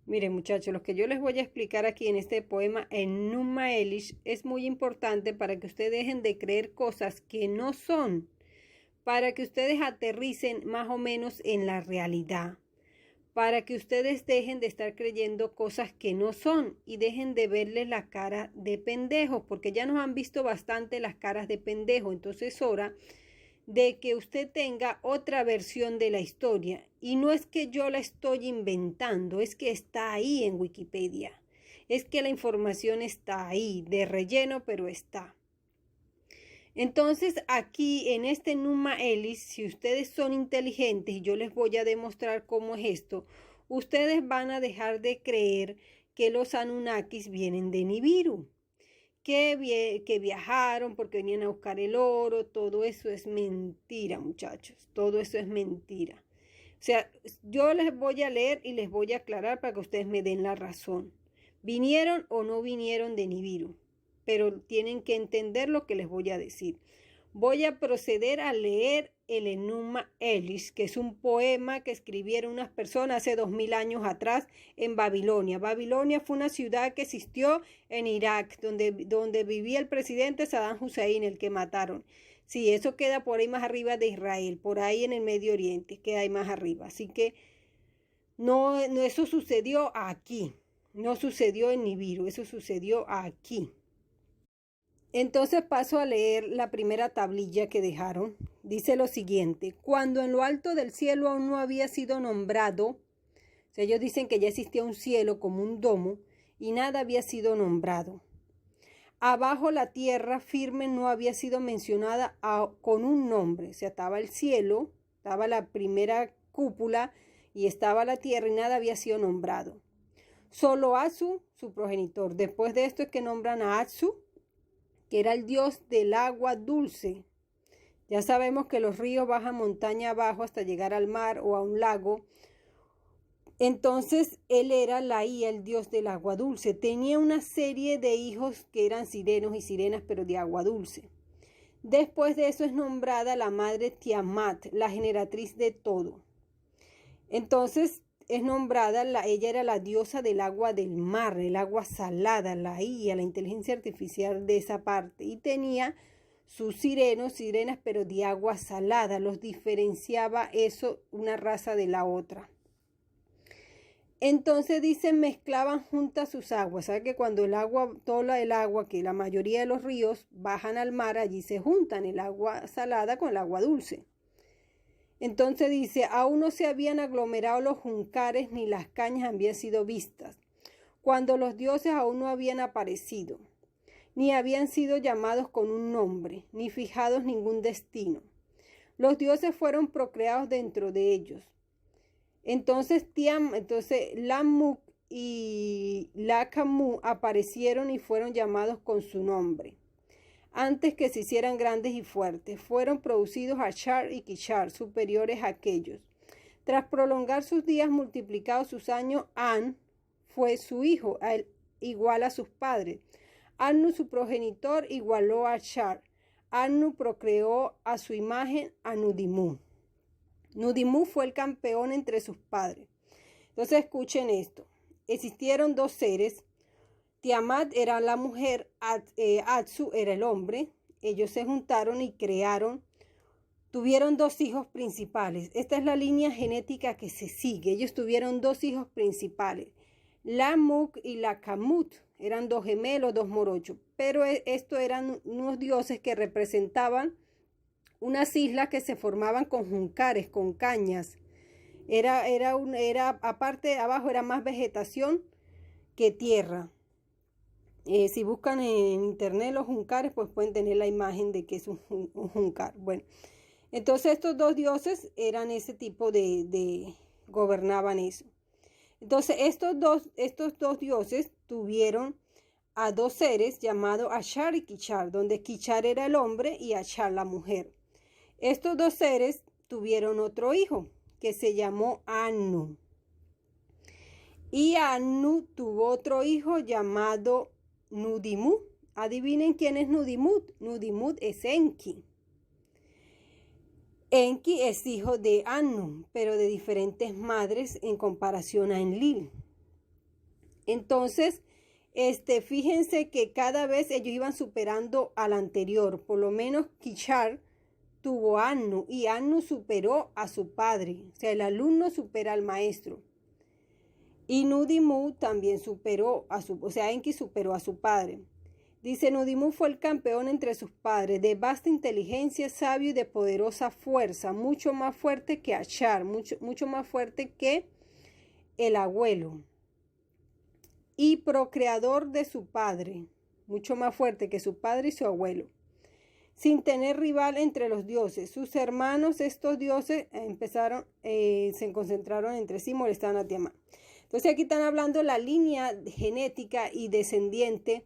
Miren, muchachos, lo que yo les voy a explicar aquí en este poema en Numa Elish es muy importante para que ustedes dejen de creer cosas que no son, para que ustedes aterricen más o menos en la realidad, para que ustedes dejen de estar creyendo cosas que no son y dejen de verles la cara de pendejos, porque ya nos han visto bastante las caras de pendejos. Entonces es hora de que usted tenga otra versión de la historia. Y no es que yo la estoy inventando, es que está ahí en Wikipedia. Es que la información está ahí, de relleno, pero está. Entonces aquí en este Numa Elish, si ustedes son inteligentes y yo les voy a demostrar cómo es esto, ustedes van a dejar de creer que los Anunnakis vienen de Nibiru, que viajaron porque venían a buscar el oro. Todo eso es mentira, muchachos, todo eso es mentira. O sea, yo les voy a leer y les voy a aclarar para que ustedes me den la razón. ¿Vinieron o no vinieron de Nibiru? Pero tienen que entender lo que les voy a decir. Voy a proceder a leer el Enuma Elish, que es un poema que escribieron unas personas hace 2000 años atrás en Babilonia. Babilonia fue una ciudad que existió en Irak, donde vivía el presidente Saddam Hussein, el que mataron. Sí, eso queda por ahí más arriba de Israel, por ahí en el Medio Oriente, queda ahí más arriba. Así que no, eso sucedió aquí, no sucedió en Nibiru, eso sucedió aquí. Entonces paso a leer la primera tablilla que dejaron. Dice lo siguiente: cuando en lo alto del cielo aún no había sido nombrado, o sea, ellos dicen que ya existía un cielo como un domo y nada había sido nombrado. Abajo la tierra firme no había sido mencionada con un nombre, o sea, estaba el cielo, estaba la primera cúpula y estaba la tierra y nada había sido nombrado. Solo Atsu, su progenitor. Después de esto es que nombran a Atsu, que era el dios del agua dulce. Ya sabemos que los ríos bajan montaña abajo hasta llegar al mar o a un lago. Entonces él era el dios del agua dulce. Tenía una serie de hijos que eran sirenos y sirenas, pero de agua dulce. Después de eso es nombrada la madre Tiamat, la generatriz de todo. Entonces es nombrada, ella era la diosa del agua del mar, el agua salada, la IA, la inteligencia artificial de esa parte. Y tenía sus sirenas, pero de agua salada. Los diferenciaba eso una raza de la otra. Entonces dicen, mezclaban juntas sus aguas. ¿Sabe que cuando el agua, toda el agua, que la mayoría de los ríos bajan al mar, allí se juntan el agua salada con el agua dulce? Entonces dice, aún no se habían aglomerado los juncares ni las cañas habían sido vistas, cuando los dioses aún no habían aparecido, ni habían sido llamados con un nombre, ni fijados ningún destino. Los dioses fueron procreados dentro de ellos. Entonces Lamuk y Lakamu aparecieron y fueron llamados con su nombre. Antes que se hicieran grandes y fuertes, fueron producidos Ashar y Kishar, superiores a aquellos. Tras prolongar sus días, multiplicados sus años, An fue su hijo, igual a sus padres. Anu, su progenitor, igualó a Ashar. Anu procreó a su imagen a Nudimu. Nudimu fue el campeón entre sus padres. Entonces escuchen esto. Existieron dos seres. Tiamat era la mujer, Atsu era el hombre. Ellos se juntaron y tuvieron dos hijos principales. Esta es la línea genética que se sigue. Ellos tuvieron dos hijos principales. Lamuk y Lakamut eran dos gemelos, dos morochos. Pero estos eran unos dioses que representaban unas islas que se formaban con juncares, con cañas. Aparte, abajo era más vegetación que tierra. Si buscan en internet los juncares, pues pueden tener la imagen de que es un juncar. Bueno, entonces estos dos dioses eran ese tipo gobernaban eso. Entonces estos dos dioses tuvieron a dos seres llamados Ashar y Kishar, donde Kishar era el hombre y Ashar la mujer. Estos dos seres tuvieron otro hijo que se llamó Anu. Y Anu tuvo otro hijo llamado Nudimu. Adivinen quién es Nudimut. Nudimut es Enki. Enki es hijo de Anu, pero de diferentes madres en comparación a Enlil. Entonces, fíjense que cada vez ellos iban superando al anterior. Por lo menos Kishar tuvo a Annu y Annu superó a su padre. O sea, el alumno supera al maestro. Y Nudimu también superó o sea, Enki superó a su padre. Dice, Nudimu fue el campeón entre sus padres, de vasta inteligencia, sabio y de poderosa fuerza, mucho más fuerte que Ashar, mucho más fuerte que el abuelo. Y procreador de su padre, mucho más fuerte que su padre y su abuelo. Sin tener rival entre los dioses. Sus hermanos, estos dioses, se concentraron entre sí, molestaban a Tiamat. Entonces aquí están hablando la línea genética y descendiente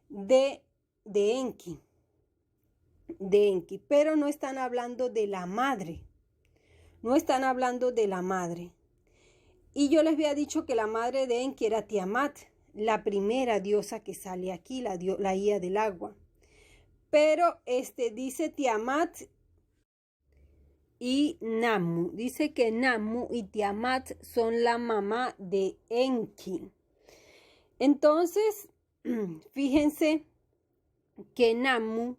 de Enki, pero no están hablando de la madre, Y yo les había dicho que la madre de Enki era Tiamat, la primera diosa que sale aquí, la hija del agua. Pero dice Tiamat y Nammu. Dice que Nammu y Tiamat son la mamá de Enki. Entonces, fíjense que Nammu,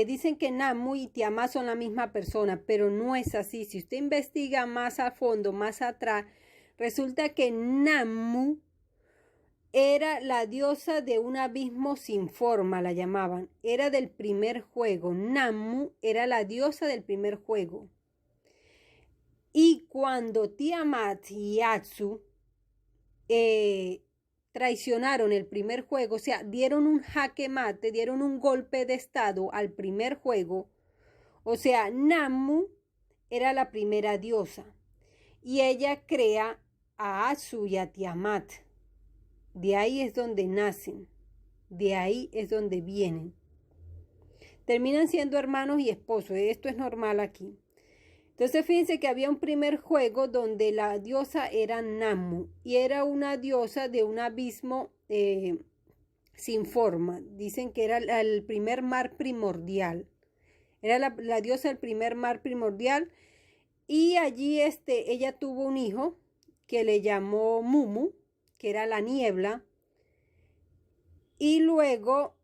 dicen que Nammu y Tiamat son la misma persona, pero no es así. Si usted investiga más a fondo, más atrás, resulta que Nammu era la diosa de un abismo sin forma, la llamaban. Era del primer juego. Nammu era la diosa del primer juego. Y cuando Tiamat y Atsu traicionaron el primer juego, o sea, dieron un jaque mate, dieron un golpe de estado al primer juego, o sea, Nammu era la primera diosa. Y ella crea a Atsu y a Tiamat. De ahí es donde nacen, de ahí es donde vienen. Terminan siendo hermanos y esposos, esto es normal aquí. Entonces fíjense que había un primer juego donde la diosa era Nammu y era una diosa de un abismo sin forma. Dicen que era el primer mar primordial. Era la diosa del primer mar primordial y allí ella tuvo un hijo que le llamó Mumu, que era la niebla, y luego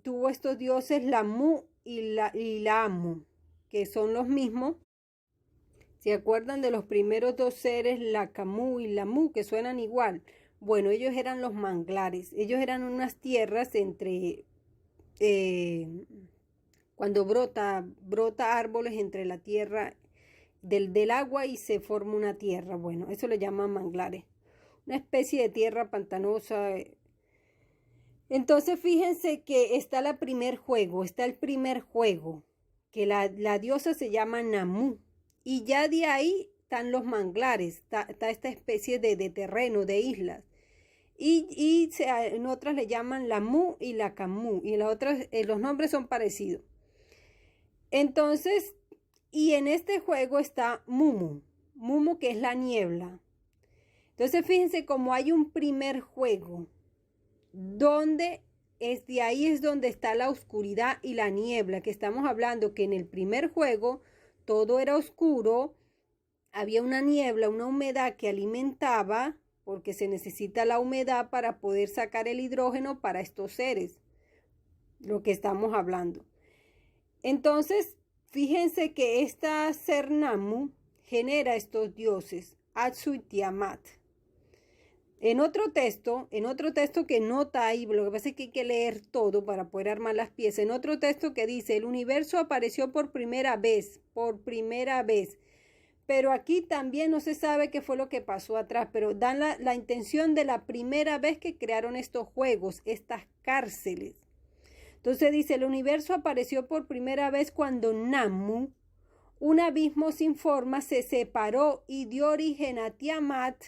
tuvo estos dioses Lamu y la Amu, que son los mismos. ¿Se acuerdan de los primeros dos seres, la Camu y la Mu, que suenan igual? Bueno, ellos eran los manglares, ellos eran unas tierras entre, cuando brota árboles entre la tierra del agua y se forma una tierra, bueno, eso le llaman manglares. Una especie de tierra pantanosa. Entonces fíjense que está el primer juego, que la diosa se llama Nammu. Y ya de ahí están los manglares, está esta especie de terreno, de islas. Y en otras le llaman la Mu y la Camu. Y en las otras los nombres son parecidos. Entonces, y en este juego está Mumu, que es la niebla. Entonces fíjense como hay un primer juego donde de ahí es donde está la oscuridad y la niebla, que estamos hablando que en el primer juego todo era oscuro, había una niebla, una humedad que alimentaba, porque se necesita la humedad para poder sacar el hidrógeno para estos seres, lo que estamos hablando. Entonces fíjense que esta ser Nammu genera estos dioses, Atsu y Tiamat. En otro texto que nota ahí, lo que pasa es que hay que leer todo para poder armar las piezas. En otro texto que dice, el universo apareció por primera vez. Pero aquí también no se sabe qué fue lo que pasó atrás, pero dan la intención de la primera vez que crearon estos juegos, estas cárceles. Entonces dice, el universo apareció por primera vez cuando Nammu, un abismo sin forma, se separó y dio origen a Tiamat,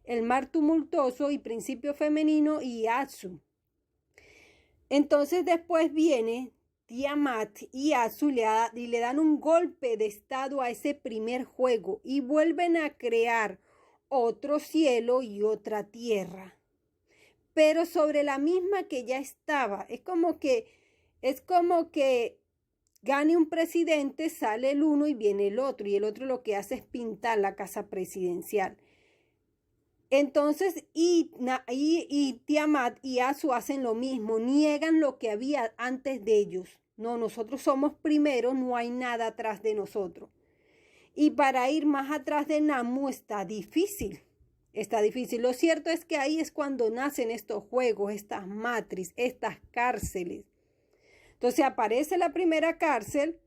el mar tumultuoso y principio femenino, y Atsu. Entonces después viene Tiamat y Atsu y le dan un golpe de estado a ese primer juego y vuelven a crear otro cielo y otra tierra, pero sobre la misma que ya estaba. Es como que gane un presidente, sale el uno y viene el otro, y el otro lo que hace es pintar la casa presidencial. Entonces, y Tiamat y Asu hacen lo mismo, niegan lo que había antes de ellos. No, nosotros somos primero, no hay nada atrás de nosotros. Y para ir más atrás de Namu está difícil. Está difícil. Lo cierto es que ahí es cuando nacen estos juegos, estas matrices, estas cárceles. Entonces aparece la primera cárcel,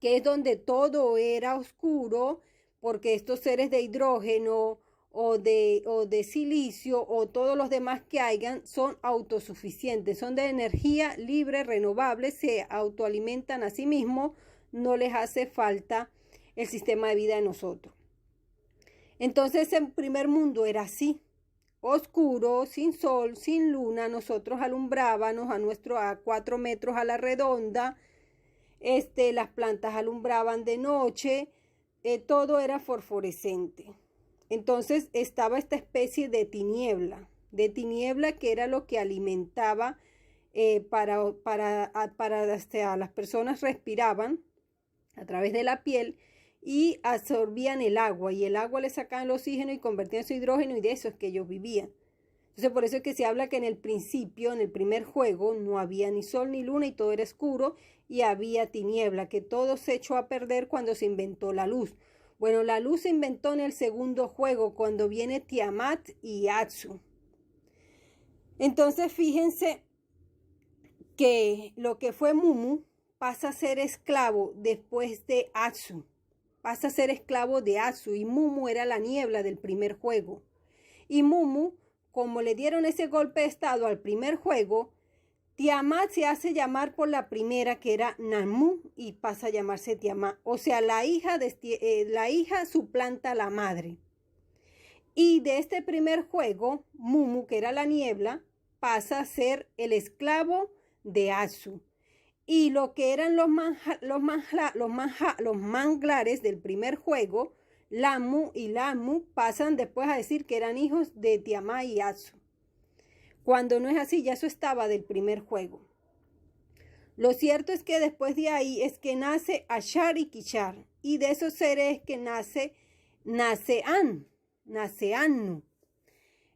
que es donde todo era oscuro, porque estos seres de hidrógeno o de silicio o todos los demás que hayan son autosuficientes, son de energía libre, renovable, se autoalimentan a sí mismos, no les hace falta el sistema de vida de nosotros. Entonces el primer mundo era así, oscuro, sin sol, sin luna. Nosotros alumbrábamos a 4 metros a la redonda, las plantas alumbraban de noche, todo era fosforescente. Entonces estaba esta especie de tiniebla que era lo que alimentaba para las personas respiraban a través de la piel y absorbían el agua, y el agua le sacaban el oxígeno y convertían en su hidrógeno, y de eso es que ellos vivían. Entonces por eso es que se habla que en el principio, en el primer juego, no había ni sol ni luna y todo era oscuro y había tiniebla, que todo se echó a perder cuando se inventó la luz. Bueno, la luz se inventó en el segundo juego, cuando viene Tiamat y Atsu. Entonces fíjense que lo que fue Mumu pasa a ser esclavo después de Atsu. Pasa a ser esclavo de Atsu, y Mumu era la niebla del primer juego. Y Mumu, como le dieron ese golpe de estado al primer juego, Tiamat se hace llamar por la primera, que era Namu, y pasa a llamarse Tiamat. O sea, la hija suplanta a la madre. Y de este primer juego, Mumu, que era la niebla, pasa a ser el esclavo de Atsu. Y lo que eran los manglares del primer juego, Lamu y Lamu, pasan después a decir que eran hijos de Tiamat y Atsu. Cuando no es así, ya eso estaba del primer juego. Lo cierto es que después de ahí es que nace Ashar y Kishar. Y de esos seres es que nace Annu.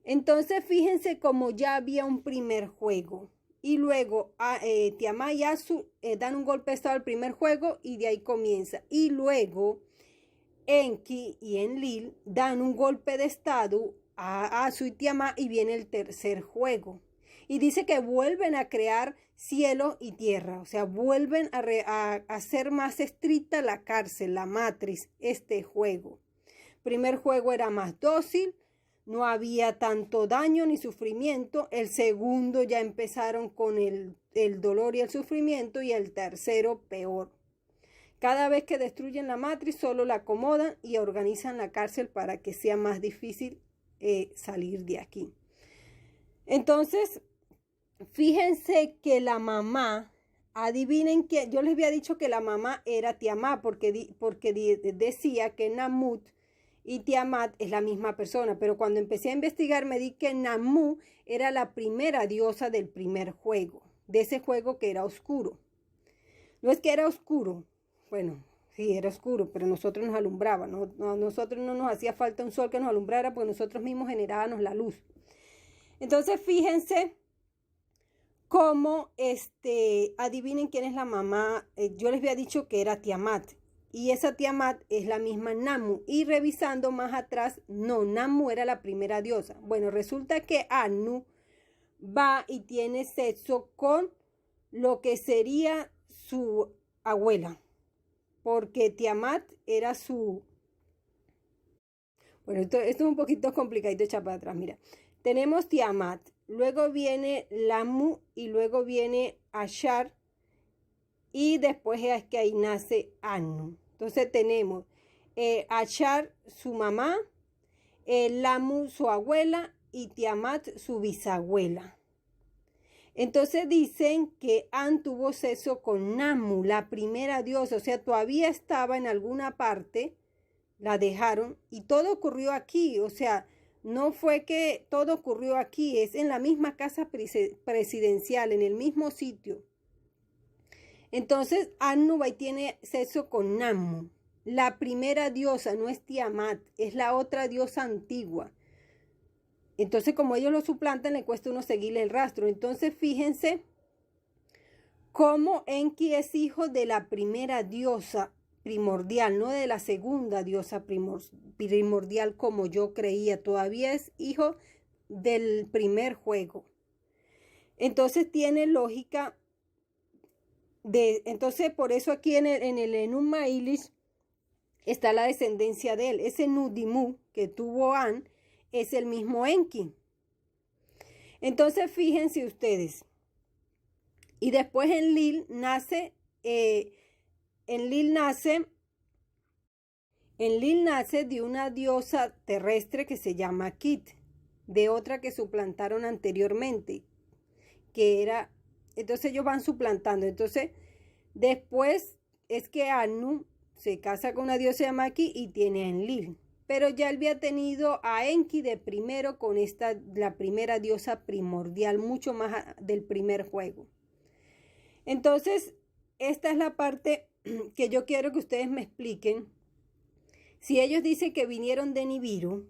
Entonces fíjense como ya había un primer juego. Y luego Tiamat y Atsu dan un golpe de estado al primer juego y de ahí comienza. Y luego Enki y Enlil dan un golpe de estado a Atsu y Tiamat y viene el tercer juego. Y dice que vuelven a crear cielo y tierra. O sea, vuelven a hacer más estricta la cárcel, la matriz, este juego. Primer juego era más dócil. No había tanto daño ni sufrimiento. El segundo ya empezaron con el dolor y el sufrimiento. Y el tercero peor. Cada vez que destruyen la matriz solo la acomodan y organizan la cárcel para que sea más difícil salir de aquí. Entonces, fíjense que la mamá, adivinen que yo les había dicho que la mamá era Tiamat porque decía que Namut y Tiamat es la misma persona, pero cuando empecé a investigar me di que Namu era la primera diosa del primer juego, de ese juego que era oscuro. No es que era oscuro, bueno, sí, era oscuro, pero nosotros nos alumbraba, nosotros no nos hacía falta un sol que nos alumbrara, porque nosotros mismos generábamos la luz. Entonces fíjense cómo, adivinen quién es la mamá. Yo les había dicho que era Tiamat, y esa Tiamat es la misma Namu, y revisando más atrás, no, Namu era la primera diosa. Bueno, resulta que Annu va y tiene sexo con lo que sería su abuela, porque Tiamat era su... Bueno, esto es un poquito complicadito echar para atrás. Mira, tenemos Tiamat, luego viene Lamu y luego viene Ashar, y después es que ahí nace Annu. Entonces tenemos Ashar su mamá, Lamu su abuela y Tiamat su bisabuela. Entonces dicen que An tuvo sexo con Namu, la primera diosa, o sea, todavía estaba en alguna parte, la dejaron, y todo ocurrió aquí, o sea, no fue que todo ocurrió aquí, es en la misma casa presidencial, en el mismo sitio. Entonces Annu va y tiene sexo con Namu, la primera diosa, no es Tiamat, es la otra diosa antigua. Entonces, como ellos lo suplantan, le cuesta a uno seguirle el rastro. Entonces, fíjense cómo Enki es hijo de la primera diosa primordial, no de la segunda diosa primordial como yo creía. Todavía es hijo del primer juego. Entonces, tiene lógica entonces, por eso aquí en el Enuma Elish está la descendencia de él. Ese Nudimu que tuvo An es el mismo Enki. Entonces, fíjense ustedes. Y después Enlil nace de una diosa terrestre que se llama Kit, de otra que suplantaron anteriormente, que era, entonces ellos van suplantando. Entonces, después es que Anu se casa con una diosa llamada Kit y tiene a Enlil. Pero ya él había tenido a Enki de primero con la primera diosa primordial, mucho más del primer juego. Entonces, esta es la parte que yo quiero que ustedes me expliquen. Si ellos dicen que vinieron de Nibiru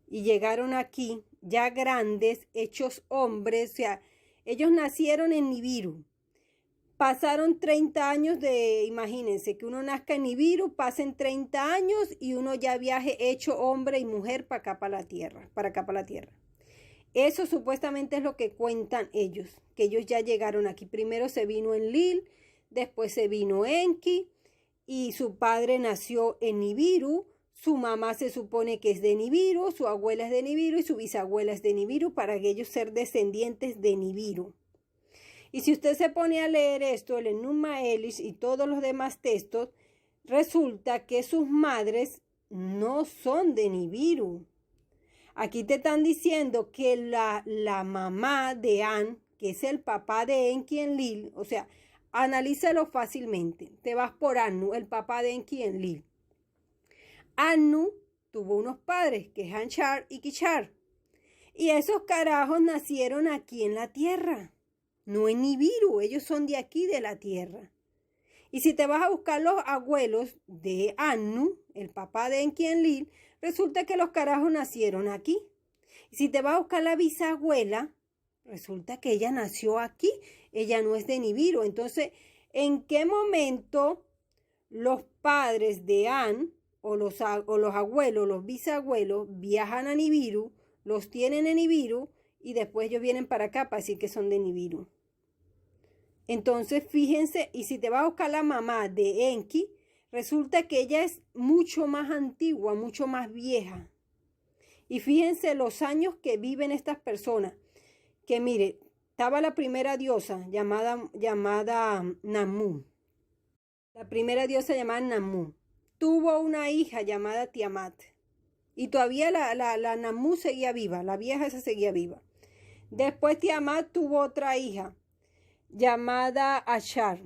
y llegaron aquí ya grandes, hechos hombres, o sea, ellos nacieron en Nibiru. Pasaron 30 años imagínense, que uno nazca en Nibiru, pasen 30 años y uno ya viaje hecho hombre y mujer para acá, para la tierra. Eso supuestamente es lo que cuentan ellos, que ellos ya llegaron aquí. Primero se vino Enlil, después se vino Enki, y su padre nació en Nibiru, su mamá se supone que es de Nibiru, su abuela es de Nibiru y su bisabuela es de Nibiru, para que ellos ser descendientes de Nibiru. Y si usted se pone a leer esto, el Enuma Elish y todos los demás textos, resulta que sus madres no son de Nibiru. Aquí te están diciendo que la mamá de An, que es el papá de Enki Enlil, o sea, analízalo fácilmente. Te vas por Anu, el papá de Enki Enlil. Anu tuvo unos padres, que es Anshar y Kishar. Y esos carajos nacieron aquí en la tierra. No en Nibiru, ellos son de aquí, de la tierra. Y si te vas a buscar los abuelos de Anu, el papá de Enki Enlil, resulta que los carajos nacieron aquí. Y si te vas a buscar la bisabuela, resulta que ella nació aquí. Ella no es de Nibiru. Entonces, ¿en qué momento los padres de An o los abuelos, los bisabuelos, viajan a Nibiru, los tienen en Nibiru y después ellos vienen para acá para decir que son de Nibiru? Entonces, fíjense, y si te vas a buscar la mamá de Enki, resulta que ella es mucho más antigua, mucho más vieja. Y fíjense los años que viven estas personas. Que mire, estaba la primera diosa llamada Namu. La primera diosa llamada Namu. Tuvo una hija llamada Tiamat. Y todavía la Namu seguía viva, la vieja esa seguía viva. Después Tiamat tuvo otra hija llamada Ashar.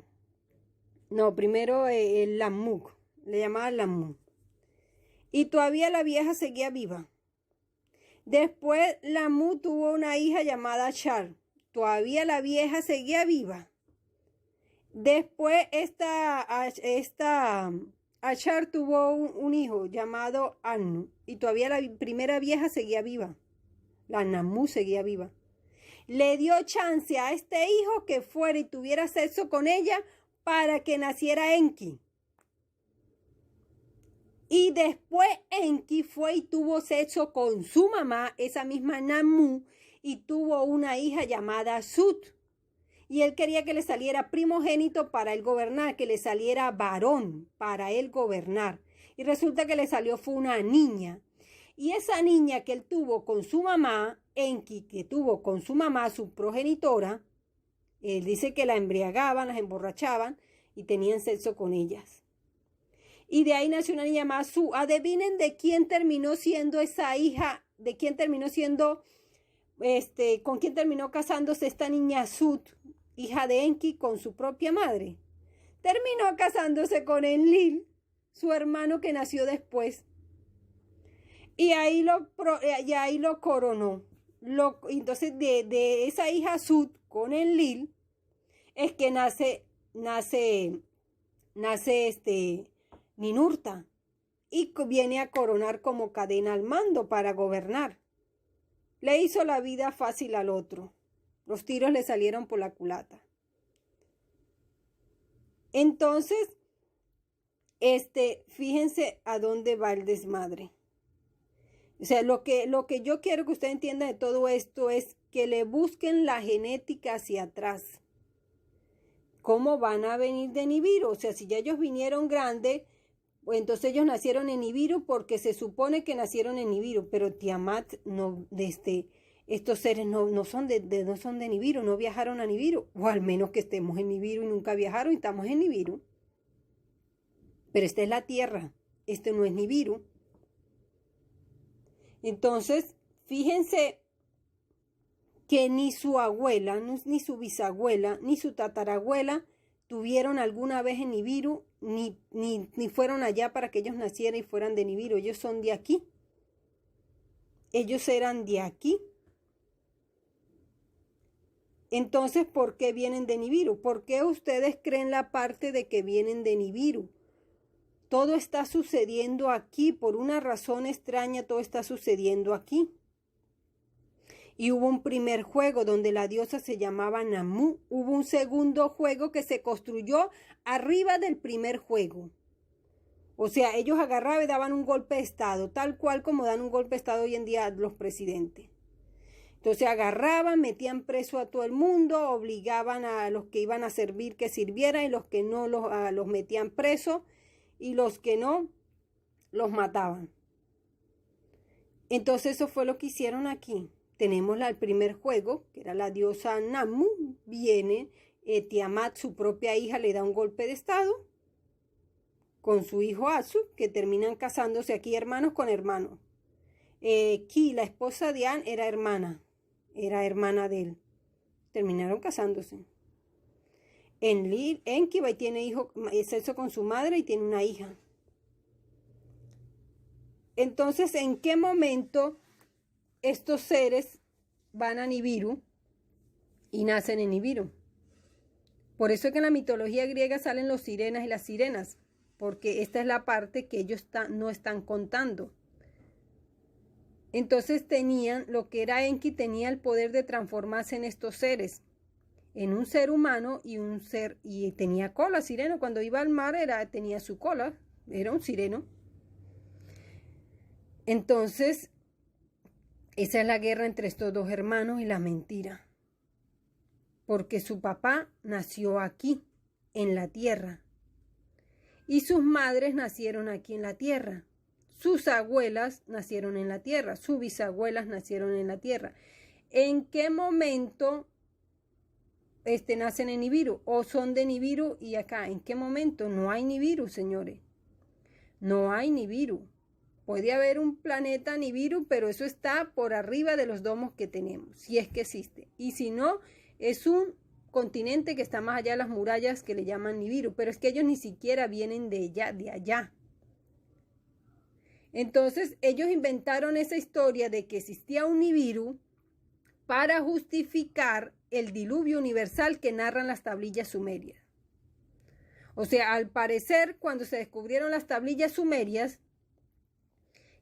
No, primero el Lamuk, le llamaban Lamuk. Y todavía la vieja seguía viva. Después Lamuk tuvo una hija llamada Ashar. Todavía la vieja seguía viva. Después esta Ashar tuvo un hijo llamado Anu. Y todavía la primera vieja seguía viva. La Namu seguía viva. Le dio chance a este hijo que fuera y tuviera sexo con ella para que naciera Enki. Y después Enki fue y tuvo sexo con su mamá, esa misma Namu, y tuvo una hija llamada Sut. Y él quería que le saliera primogénito para él gobernar, que le saliera varón para él gobernar. Y resulta que le salió fue una niña. Y esa niña que él tuvo con su mamá, Enki, que tuvo con su mamá, su progenitora, él dice que la embriagaban, las emborrachaban y tenían sexo con ellas. Y de ahí nació una niña llamada Su. Adivinen de quién terminó siendo esa hija, de quién terminó siendo, con quién terminó casándose esta niña Sut, hija de Enki, con su propia madre. Terminó casándose con Enlil, su hermano que nació después. Y ahí lo coronó. Entonces, de esa hija Sut con Enlil, es que nace Ninurta. Y viene a coronar como cadena al mando para gobernar. le hizo la vida fácil al otro. Los tiros le salieron por la culata. Entonces, fíjense a dónde va el desmadre. O sea, lo que yo quiero que usted entienda de todo esto es que le busquen la genética hacia atrás. ¿Cómo van a venir de Nibiru? O sea, si ya ellos vinieron grandes, pues entonces ellos nacieron en Nibiru porque se supone que nacieron en Nibiru, pero Tiamat no, estos seres no son de Nibiru, no viajaron a Nibiru, o al menos que estemos en Nibiru y nunca viajaron y estamos en Nibiru. Pero esta es la Tierra, este no es Nibiru. Entonces, fíjense que ni su abuela, ni su bisabuela, ni su tatarabuela tuvieron alguna vez en Nibiru, ni fueron allá para que ellos nacieran y fueran de Nibiru. Ellos son de aquí. Ellos eran de aquí. Entonces, ¿por qué vienen de Nibiru? ¿Por qué ustedes creen la parte de que vienen de Nibiru? Todo está sucediendo aquí, por una razón extraña, todo está sucediendo aquí. Y hubo un primer juego donde la diosa se llamaba Namu. Hubo un segundo juego que se construyó arriba del primer juego. O sea, ellos agarraban y daban un golpe de estado, tal cual como dan un golpe de estado hoy en día los presidentes. Entonces agarraban, metían preso a todo el mundo, obligaban a los que iban a servir que sirvieran y los que no los metían presos y los que no los mataban. Entonces eso fue lo que hicieron aquí. Tenemos el primer juego, que era la diosa Namu, viene Tiamat, su propia hija, le da un golpe de estado con su hijo Asu, que terminan casándose aquí hermanos con hermanos. Ki, la esposa de An, era hermana de él. Terminaron casándose. Enki tiene sexo con su madre y tiene una hija. Entonces, ¿en qué momento estos seres van a Nibiru y nacen en Nibiru? Por eso es que en la mitología griega salen los sirenas y las sirenas, porque esta es la parte que ellos no están contando. Entonces lo que era Enki tenía el poder de transformarse en estos seres, en un ser humano y tenía cola, sireno. Cuando iba al mar tenía su cola, era un sireno. Entonces, esa es la guerra entre estos dos hermanos y la mentira. Porque su papá nació aquí, en la tierra. Y sus madres nacieron aquí en la tierra. Sus abuelas nacieron en la tierra. Sus bisabuelas nacieron en la tierra. ¿En qué momento nacen en Nibiru? ¿O son de Nibiru y acá? ¿En qué momento? No hay Nibiru, señores. No hay Nibiru. Puede haber un planeta Nibiru, pero eso está por arriba de los domos que tenemos, si es que existe. Y si no, es un continente que está más allá de las murallas que le llaman Nibiru, pero es que ellos ni siquiera vienen de allá. Entonces, ellos inventaron esa historia de que existía un Nibiru para justificar el diluvio universal que narran las tablillas sumerias. O sea, al parecer, cuando se descubrieron las tablillas sumerias,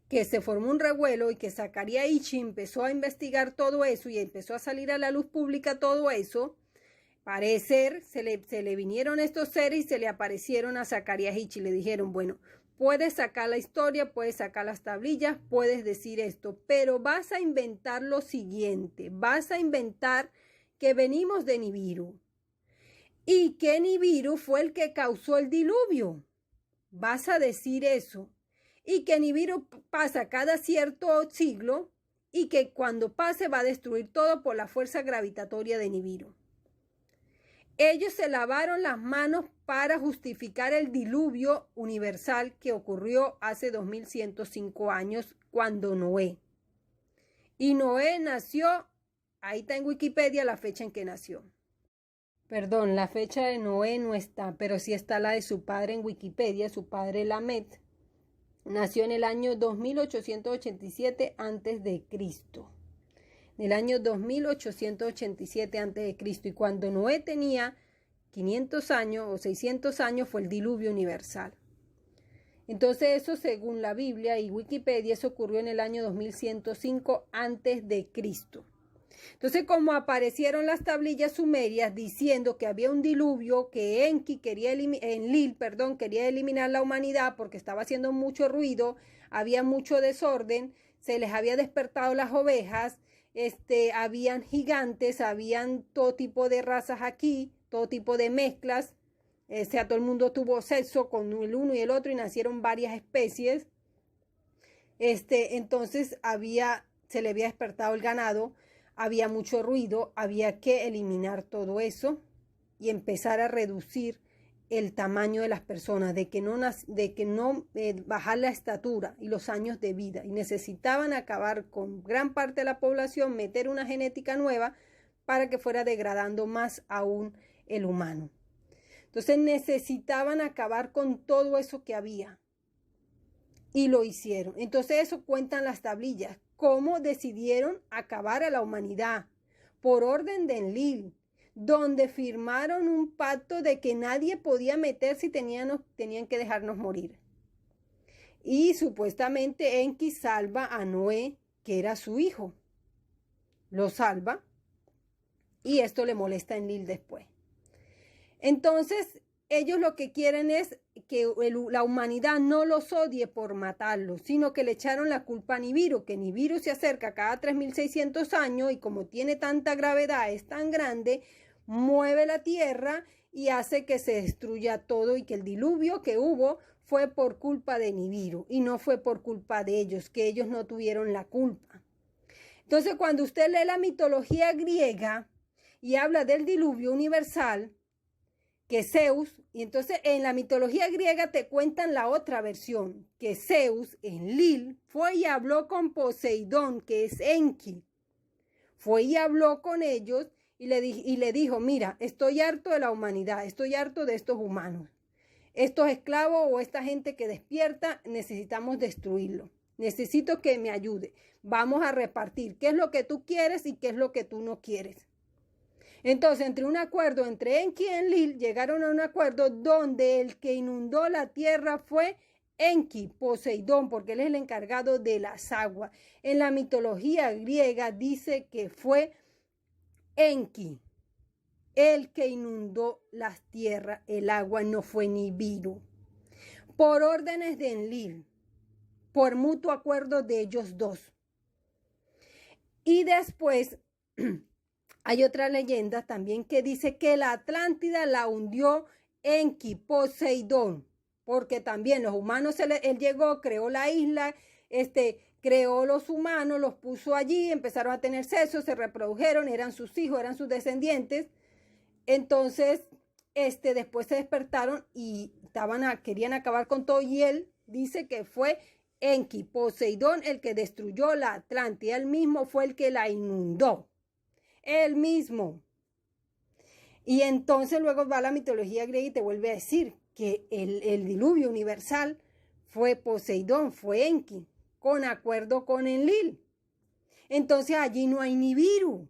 que se formó un revuelo y que Sakariaichi empezó a investigar todo eso y empezó a salir a la luz pública todo eso, parecer se le vinieron estos seres y se le aparecieron a Sakariaichi y le dijeron, bueno, puedes sacar la historia, puedes sacar las tablillas, puedes decir esto, pero vas a inventar lo siguiente, vas a inventar que venimos de Nibiru y que Nibiru fue el que causó el diluvio. Vas a decir eso. Y que Nibiru pasa cada cierto siglo y que cuando pase va a destruir todo por la fuerza gravitatoria de Nibiru. Ellos se lavaron las manos para justificar el diluvio universal que ocurrió hace 2105 años cuando Noé. Y Noé nació, ahí está en Wikipedia la fecha en que nació. Perdón, la fecha de Noé no está, pero sí está la de su padre en Wikipedia, su padre Lamed. Nació en el año 2887 a.C. Del año 2887 a.C. Y cuando Noé tenía 500 años o 600 años fue el diluvio universal. Entonces eso según la Biblia y Wikipedia, eso ocurrió en el año 2105 antes de Cristo. Entonces, como aparecieron las tablillas sumerias diciendo que había un diluvio, que Enki Enlil quería eliminar la humanidad porque estaba haciendo mucho ruido, había mucho desorden, se les había despertado las ovejas, habían gigantes, habían todo tipo de razas aquí, todo tipo de mezclas, todo el mundo tuvo sexo con el uno y el otro y nacieron varias especies. Entonces se le había despertado el ganado, había mucho ruido, había que eliminar todo eso y empezar a reducir el tamaño de las personas, de que no bajar la estatura y los años de vida. Y necesitaban acabar con gran parte de la población, meter una genética nueva para que fuera degradando más aún el humano. Entonces necesitaban acabar con todo eso que había. Y lo hicieron. Entonces eso cuentan las tablillas. Cómo decidieron acabar a la humanidad. Por orden de Enlil. Donde firmaron un pacto de que nadie podía meterse y tenían que dejarnos morir. Y supuestamente Enki salva a Noé, que era su hijo. Lo salva. Y esto le molesta a Enlil después. Entonces ellos lo que quieren es que la humanidad no los odie por matarlos, sino que le echaron la culpa a Nibiru, que Nibiru se acerca cada 3600 años y como tiene tanta gravedad, es tan grande, mueve la tierra y hace que se destruya todo y que el diluvio que hubo fue por culpa de Nibiru y no fue por culpa de ellos, que ellos no tuvieron la culpa. Entonces cuando usted lee la mitología griega y habla del diluvio universal, que Zeus, y entonces en la mitología griega te cuentan la otra versión, que Zeus, Enlil, fue y habló con Poseidón, que es Enki. Fue y habló con ellos y le dijo, mira, estoy harto de la humanidad, estoy harto de estos humanos. Estos esclavos o esta gente que despierta, necesitamos destruirlo. Necesito que me ayude. Vamos a repartir qué es lo que tú quieres y qué es lo que tú no quieres. Entonces, entre un acuerdo entre Enki y Enlil, llegaron a un acuerdo donde el que inundó la tierra fue Enki, Poseidón, porque él es el encargado de las aguas. En la mitología griega dice que fue Enki el que inundó las tierras, el agua, no fue Nibiru. Por órdenes de Enlil, por mutuo acuerdo de ellos dos. Y después hay otra leyenda también que dice que la Atlántida la hundió Enki, Poseidón, porque también los humanos, él llegó, creó la isla, creó los humanos, los puso allí, empezaron a tener sexo, se reprodujeron, eran sus hijos, eran sus descendientes. Entonces, después se despertaron y querían acabar con todo y él dice que fue Enki, Poseidón, el que destruyó la Atlántida, él mismo fue el que la inundó. Él mismo. Y entonces luego va la mitología griega y te vuelve a decir que el diluvio universal fue Poseidón, fue Enki, con acuerdo con Enlil. Entonces allí no hay Nibiru.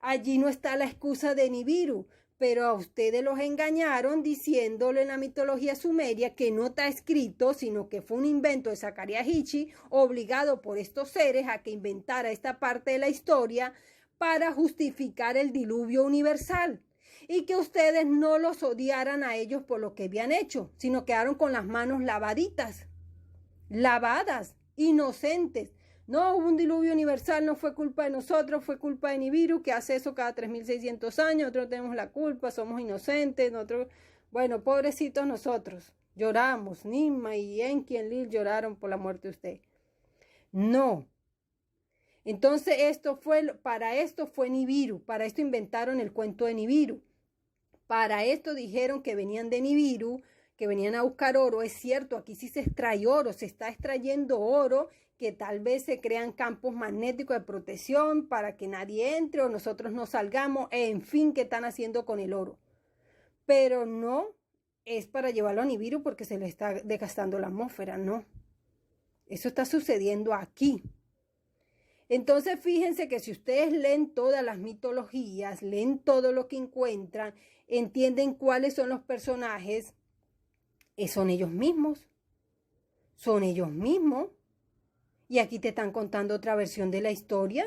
Allí no está la excusa de Nibiru. Pero a ustedes los engañaron diciéndole en la mitología sumeria que no está escrito, sino que fue un invento de Zacarías Hichi, obligado por estos seres a que inventara esta parte de la historia para justificar el diluvio universal y que ustedes no los odiaran a ellos por lo que habían hecho, sino quedaron con las manos lavadas, inocentes. No hubo un diluvio universal, no fue culpa de nosotros, fue culpa de Nibiru, que hace eso cada 3600 años, nosotros tenemos la culpa, somos inocentes, bueno, pobrecitos nosotros, lloramos, Ninma y Enki y Enlil lloraron por la muerte de usted. No. Entonces para esto fue Nibiru, para esto inventaron el cuento de Nibiru. Para esto dijeron que venían de Nibiru, que venían a buscar oro. Es cierto, aquí sí se extrae oro, se está extrayendo oro, que tal vez se crean campos magnéticos de protección para que nadie entre o nosotros no salgamos, en fin, ¿qué están haciendo con el oro? Pero no es para llevarlo a Nibiru porque se le está desgastando la atmósfera, no. Eso está sucediendo aquí. Entonces fíjense que si ustedes leen todas las mitologías, leen todo lo que encuentran, entienden cuáles son los personajes, son ellos mismos. son ellos mismos. Y aquí te están contando otra versión de la historia.